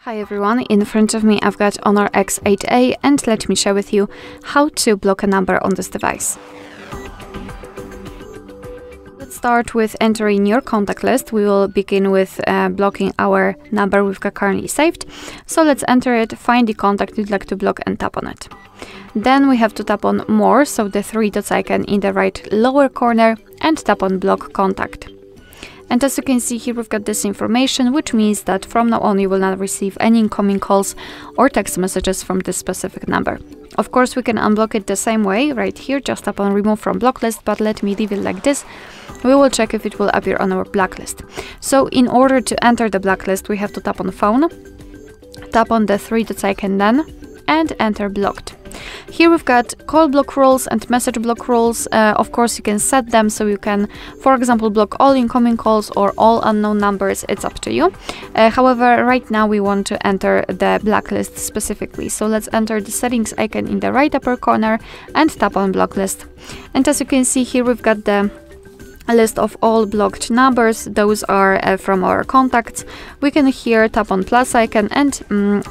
Hi everyone, in front of me I've got HONOR X8a and let me share with you how to block a number on this device. Let's start with entering your contact list. We will begin with blocking our number we've got currently saved. So let's enter it, find the contact you'd like to block and tap on it. Then we have to tap on more, so the three dots icon in the right lower corner, and tap on block contact. And as you can see here, we've got this information, which means that from now on you will not receive any incoming calls or text messages from this specific number. Of course, we can unblock it the same way, right here, just tap on remove from blocklist, but let me leave it like this. We will check if it will appear on our blacklist. So in order to enter the blacklist, we have to tap on phone, tap on the three dots icon then, and enter blocked. Here we've got call block rules and message block rules. Of course, you can set them so you can, for example, block all incoming calls or all unknown numbers. It's up to you. However, right now we want to enter the blacklist specifically. So let's enter the settings icon in the right upper corner and tap on blacklist. And as you can see here, we've got the a list of all blocked numbers. Those are from our contacts. We can here tap on plus icon and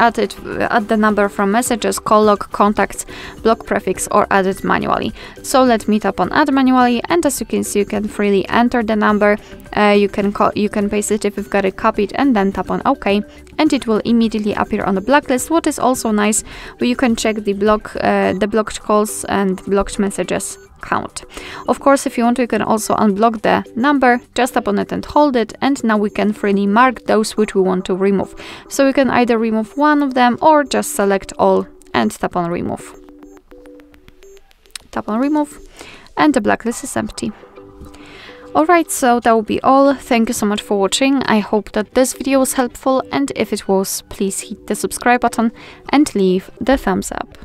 add the number from messages, call log, contacts, block prefix, or add it manually. So let me tap on add manually, and as you can see, you can freely enter the number. You can paste it if you've got it copied, and then tap on OK, and it will immediately appear on the blacklist. What is also nice, you can check the blocked calls and blocked messages count. Of course, if you want to, you can also unblock the number, just tap on it and hold it, and now we can freely mark those which we want to remove. So we can either remove one of them or just select all and tap on remove. Tap on remove, and the blacklist is empty. Alright, so that will be all. Thank you so much for watching. I hope that this video was helpful, and if it was, please hit the subscribe button and leave the thumbs up.